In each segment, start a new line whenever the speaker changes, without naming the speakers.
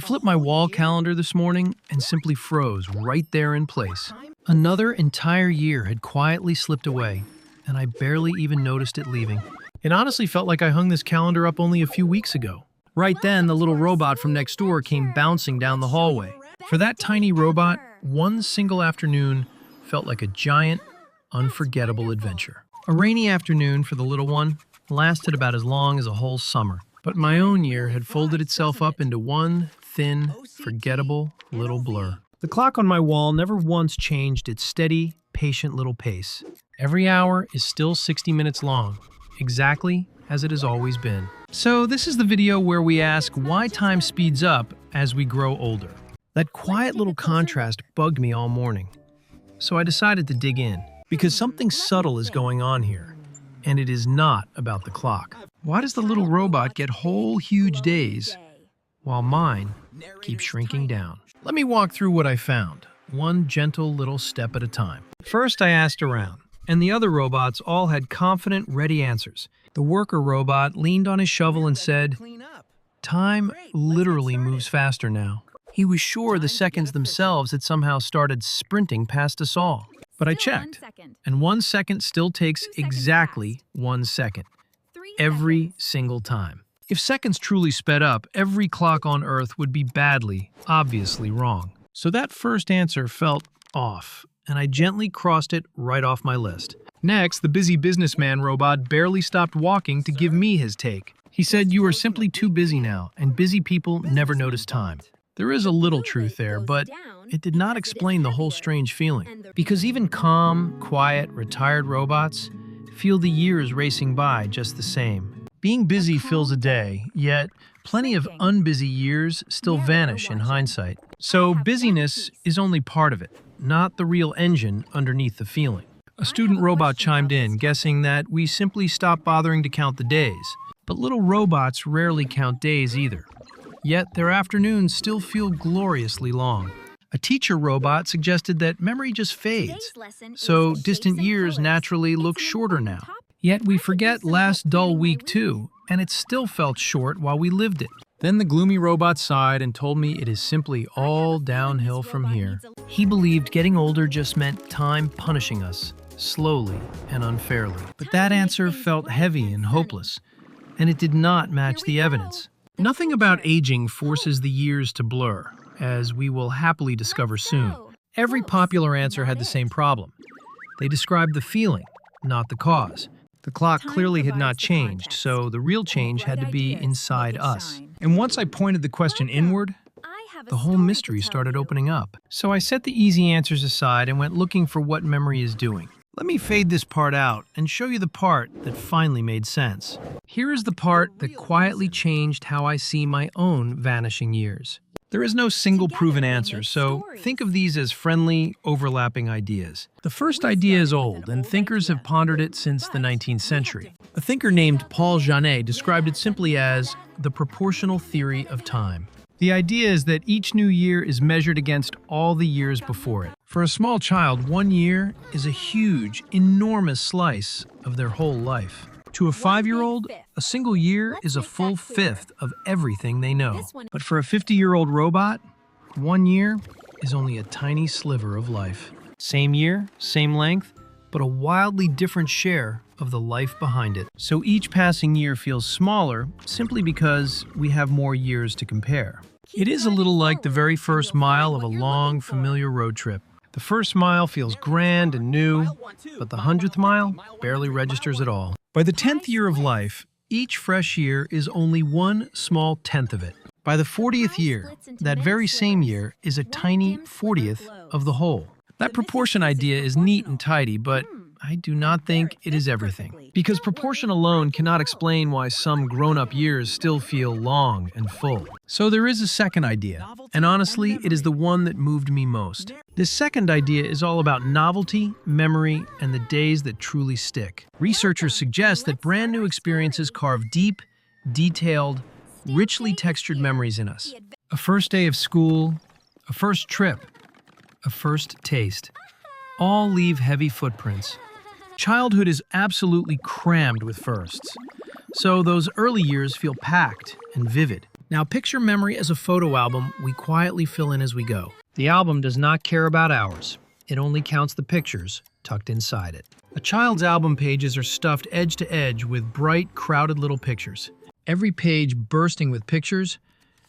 flipped my wall calendar this morning and simply froze right there in place. Another entire year had quietly slipped away, and I barely even noticed it leaving. It honestly felt like I hung this calendar up only a few weeks ago. Right then, the little robot from next door came bouncing down the hallway. For that tiny robot, one single afternoon felt like a giant, unforgettable adventure. A rainy afternoon for the little one lasted about as long as a whole summer. But my own year had folded itself up into one thin, forgettable little blur. The clock on my wall never once changed its steady, patient little pace. Every hour is still 60 minutes long, exactly as it has always been. So this is the video where we ask why time speeds up as we grow older. That quiet little contrast bugged me all morning. So I decided to dig in, because something subtle is going on here, and it is not about the clock. Why does the little robot get whole huge days while mine keeps shrinking down? Let me walk through what I found, one gentle little step at a time. First, I asked around, and the other robots all had confident, ready answers. The worker robot leaned on his shovel and said, "Time literally moves faster now." He was sure the seconds themselves had somehow started sprinting past us all. But I checked, and 1 second still takes exactly 1 second. Every single time. If seconds truly sped up, every clock on Earth would be badly, obviously wrong. So that first answer felt off, and I gently crossed it right off my list. Next, the busy businessman robot barely stopped walking to give me his take. He said, "You are simply too busy now, and busy people never notice time." There is a little truth there, but it did not explain the whole strange feeling. Because even calm, quiet, retired robots feel the years racing by just the same. Being busy fills a day, yet plenty of unbusy years still vanish in hindsight. So busyness is only part of it, not the real engine underneath the feeling. A student robot chimed in, guessing that we simply stop bothering to count the days. But little robots rarely count days either. Yet their afternoons still feel gloriously long. A teacher robot suggested that memory just fades, so distant years naturally look shorter now. Yet we forget last dull week too, and it still felt short while we lived it. Then the gloomy robot sighed and told me it is simply all downhill from here. He believed getting older just meant time punishing us, slowly and unfairly. But that answer felt heavy and hopeless, and it did not match the evidence. Nothing about aging forces the years to blur, as we will happily discover soon. Every popular answer had the same problem. They described the feeling, not the cause. The clock clearly had not changed, so the real change had to be inside us. And once I pointed the question inward, the whole mystery started opening up. So I set the easy answers aside and went looking for what memory is doing. Let me fade this part out and show you the part that finally made sense. Here is the part that quietly changed how I see my own vanishing years. There is no single proven answer, so think of these as friendly, overlapping ideas. The first idea is old, and thinkers have pondered it since the 19th century. A thinker named Paul Janet described it simply as the proportional theory of time. The idea is that each new year is measured against all the years before it. For a small child, 1 year is a huge, enormous slice of their whole life. To a 5-year-old, a single year is a full fifth of everything they know. But for a 50-year-old robot, 1 year is only a tiny sliver of life. Same year, same length, but a wildly different share of the life behind it. So each passing year feels smaller simply because we have more years to compare. It is a little like the very first mile of a long, familiar road trip. The first mile feels grand and new, but the 100th mile barely registers at all. By the 10th year of life, each fresh year is only one small tenth of it. By the 40th year, that very same year is a tiny 40th of the whole. That proportion idea is neat and tidy, but I do not think it is everything. Because proportion alone cannot explain why some grown-up years still feel long and full. So there is a second idea, and honestly, it is the one that moved me most. This second idea is all about novelty, memory, and the days that truly stick. Researchers suggest that brand new experiences carve deep, detailed, richly textured memories in us. A first day of school, a first trip, a first taste. All leave heavy footprints. Childhood is absolutely crammed with firsts, so those early years feel packed and vivid. Now picture memory as a photo album we quietly fill in as we go. The album does not care about hours. It only counts the pictures tucked inside it. A child's album pages are stuffed edge to edge with bright, crowded little pictures. Every page bursting with pictures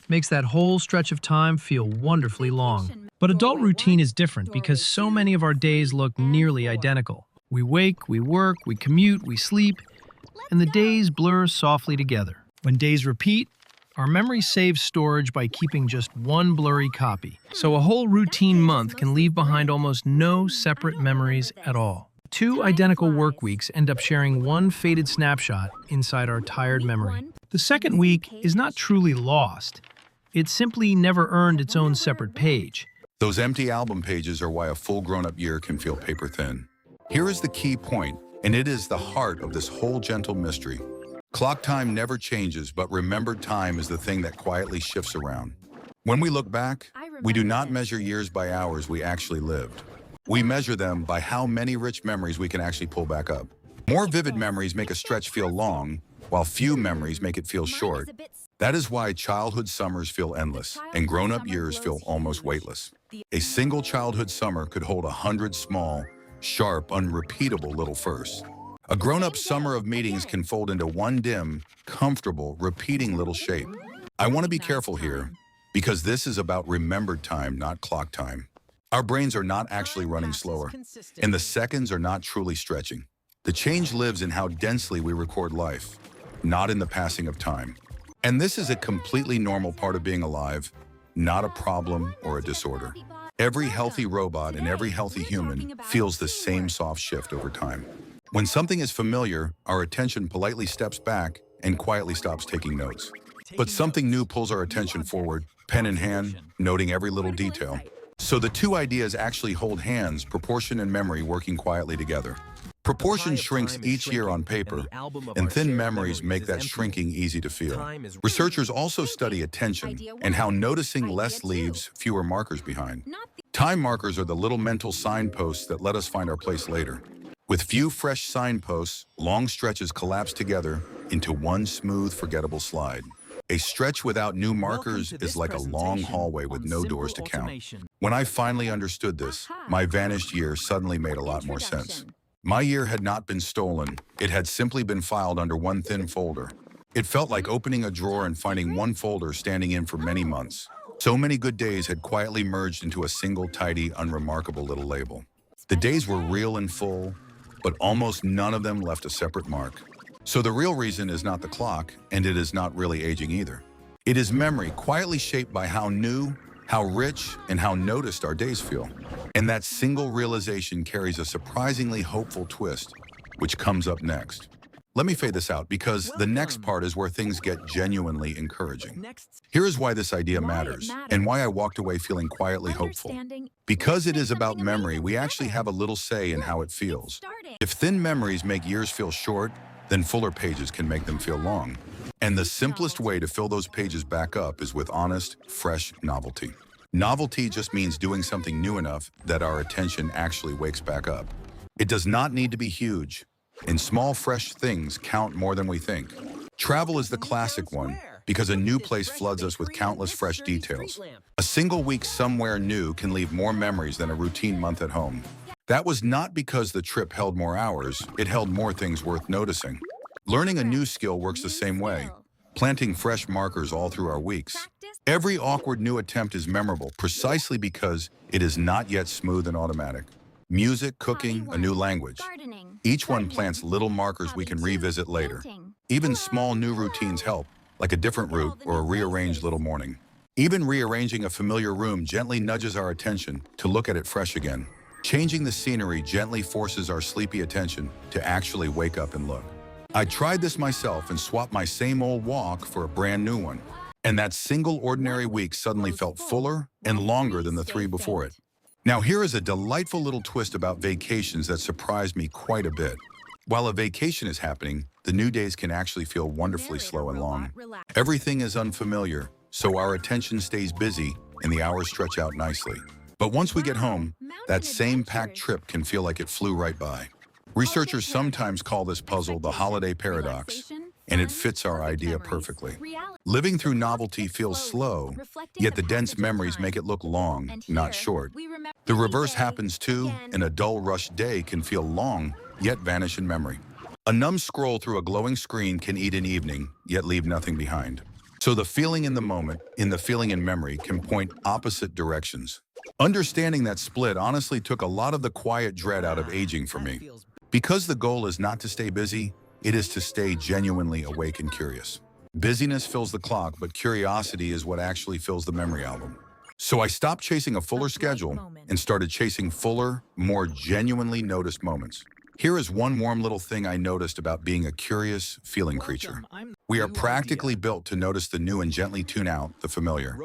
makes that whole stretch of time feel wonderfully long. But adult routine is different because so many of our days look nearly identical. We wake, we work, we commute, we sleep, and the days blur softly together. When days repeat, our memory saves storage by keeping just one blurry copy. So a whole routine month can leave behind almost no separate memories at all. Two identical work weeks end up sharing one faded snapshot inside our tired memory. The second week is not truly lost. It simply never earned its own separate page.
Those empty album pages are why a full grown-up year can feel paper thin. Here is the key point, and it is the heart of this whole gentle mystery. Clock time never changes, but remembered time is the thing that quietly shifts around. When we look back, we do not measure years by hours we actually lived. We measure them by how many rich memories we can actually pull back up. More vivid memories make a stretch feel long, while few memories make it feel short. That is why childhood summers feel endless, and grown-up years feel almost weightless. A single childhood summer could hold 100 small, sharp, unrepeatable little firsts. A grown-up summer of meetings can fold into one dim, comfortable, repeating little shape. I want to be careful here, because this is about remembered time, not clock time. Our brains are not actually running slower, and the seconds are not truly stretching. The change lives in how densely we record life, not in the passing of time. And this is a completely normal part of being alive, not a problem or a disorder. Every healthy robot and every healthy human feels the same soft shift over time. When something is familiar, our attention politely steps back and quietly stops taking notes. But something new pulls our attention forward, pen in hand, noting every little detail. So the two ideas actually hold hands, proportion and memory working quietly together. Proportion shrinks each year on paper, and thin memories make that shrinking easy to feel. Researchers also study attention and how noticing less leaves fewer markers behind. Time markers are the little mental signposts that let us find our place later. With few fresh signposts, long stretches collapse together into one smooth, forgettable slide. A stretch without new markers is like a long hallway with no doors to count. When I finally understood this, my vanished year suddenly made a lot more sense. My year had not been stolen. It had simply been filed under one thin folder. It felt like opening a drawer and finding one folder standing in for many months. So many good days had quietly merged into a single, tidy, unremarkable little label. The days were real and full, but almost none of them left a separate mark. So the real reason is not the clock, and it is not really aging either. It is memory quietly shaped by how new, how rich, and how noticed our days feel. And that single realization carries a surprisingly hopeful twist, which comes up next. Let me fade this out because the next part is where things get genuinely encouraging. Here is why this idea matters and why I walked away feeling quietly hopeful. Because it is about memory, we actually have a little say in how it feels. If thin memories make years feel short, then fuller pages can make them feel long. And the simplest way to fill those pages back up is with honest, fresh novelty. Novelty just means doing something new enough that our attention actually wakes back up. It does not need to be huge. And small, fresh things count more than we think. Travel is the classic one because a new place floods us with countless fresh details. A single week somewhere new can leave more memories than a routine month at home. That was not because the trip held more hours, it held more things worth noticing. Learning a new skill works the same way, planting fresh markers all through our weeks. Every awkward new attempt is memorable precisely because it is not yet smooth and automatic. Music, cooking, a new language. Each one plants little markers we can revisit later. Even small new routines help, like a different route or a rearranged little morning. Even rearranging a familiar room gently nudges our attention to look at it fresh again. Changing the scenery gently forces our sleepy attention to actually wake up and look. I tried this myself and swapped my same old walk for a brand new one. And that single ordinary week suddenly felt fuller and longer than the three before it. Now here is a delightful little twist about vacations that surprised me quite a bit. While a vacation is happening, the new days can actually feel wonderfully slow and long. Everything is unfamiliar, so our attention stays busy and the hours stretch out nicely. But once we get home, that same packed trip can feel like it flew right by. Researchers sometimes call this puzzle the holiday paradox, and it fits our idea perfectly. Living through novelty feels slow, yet the dense memories make it look long, not short. The reverse happens too, and a dull rush day can feel long, yet vanish in memory. A numb scroll through a glowing screen can eat an evening, yet leave nothing behind. So the feeling in the moment, the feeling in memory, can point opposite directions. Understanding that split honestly took a lot of the quiet dread out of aging for me. Because the goal is not to stay busy, it is to stay genuinely awake and curious. Busyness fills the clock, but curiosity is what actually fills the memory album. So I stopped chasing a fuller schedule and started chasing fuller, more genuinely noticed moments. Here is one warm little thing I noticed about being a curious, feeling creature. We are practically built to notice the new and gently tune out the familiar.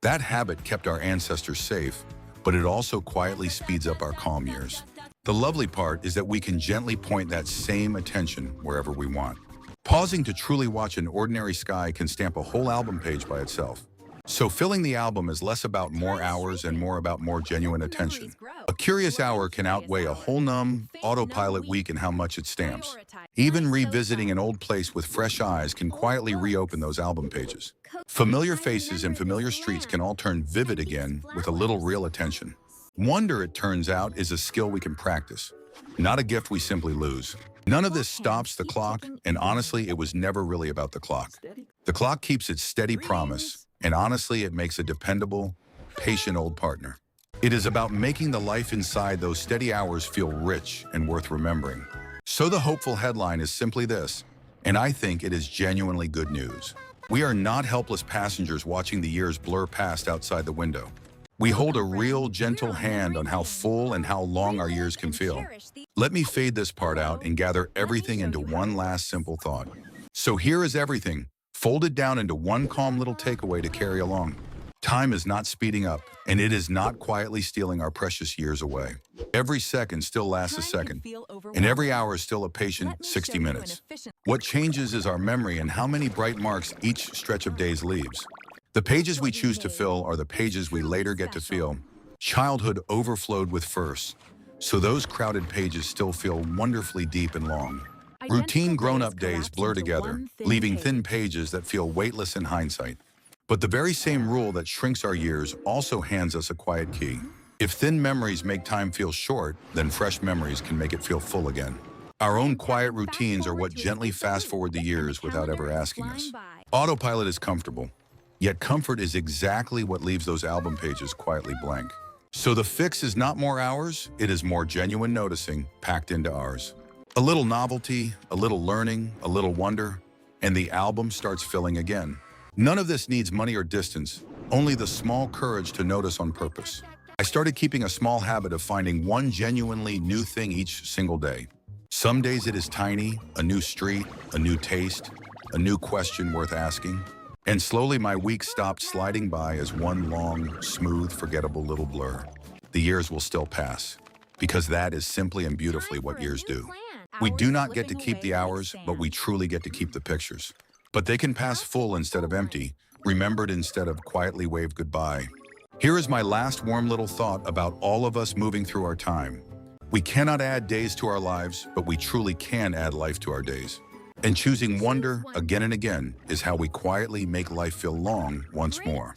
That habit kept our ancestors safe, but it also quietly speeds up our calm years. The lovely part is that we can gently point that same attention wherever we want. Pausing to truly watch an ordinary sky can stamp a whole album page by itself. So filling the album is less about more hours and more about more genuine attention. A curious hour can outweigh a whole numb, autopilot week in how much it stamps. Even revisiting an old place with fresh eyes can quietly reopen those album pages. Familiar faces and familiar streets can all turn vivid again with a little real attention. Wonder, it turns out, is a skill we can practice, not a gift we simply lose. None of this stops the clock, and honestly, it was never really about the clock. The clock keeps its steady promise, and honestly, it makes a dependable, patient old partner. It is about making the life inside those steady hours feel rich and worth remembering. So the hopeful headline is simply this, and I think it is genuinely good news. We are not helpless passengers watching the years blur past outside the window. We hold a real, gentle hand on how full and how long our years can feel. Let me fade this part out and gather everything into one last simple thought. So here is everything, folded down into one calm little takeaway to carry along. Time is not speeding up, and it is not quietly stealing our precious years away. Every second still lasts a second, and every hour is still a patient 60 minutes. What changes is our memory and how many bright marks each stretch of days leaves. The pages we choose to fill are the pages we later get to feel. Childhood overflowed with firsts, so those crowded pages still feel wonderfully deep and long. Routine grown-up days blur together, leaving thin pages that feel weightless in hindsight. But the very same rule that shrinks our years also hands us a quiet key. If thin memories make time feel short, then fresh memories can make it feel full again. Our own quiet routines are what gently fast-forward the years without ever asking us. Autopilot is comfortable, yet comfort is exactly what leaves those album pages quietly blank. So the fix is not more hours, it is more genuine noticing packed into ours. A little novelty, a little learning, a little wonder, and the album starts filling again. None of this needs money or distance, only the small courage to notice on purpose. I started keeping a small habit of finding one genuinely new thing each single day. Some days it is tiny, a new street, a new taste, a new question worth asking. And slowly my week stopped sliding by as one long, smooth, forgettable little blur. The years will still pass, because that is simply and beautifully what years do. We do not get to keep the hours, but we truly get to keep the pictures. But they can pass full instead of empty, remembered instead of quietly waved goodbye. Here is my last warm little thought about all of us moving through our time. We cannot add days to our lives, but we truly can add life to our days. And choosing wonder again and again is how we quietly make life feel long once more.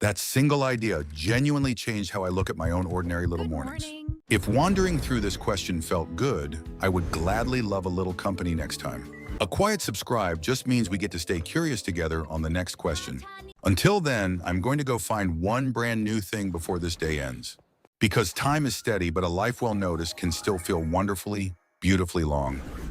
That single idea genuinely changed how I look at my own ordinary little mornings. If wandering through this question felt good, I would gladly love a little company next time. A quiet subscribe just means we get to stay curious together on the next question. Until then, I'm going to go find one brand new thing before this day ends. Because time is steady, but a life well noticed can still feel wonderfully, beautifully long.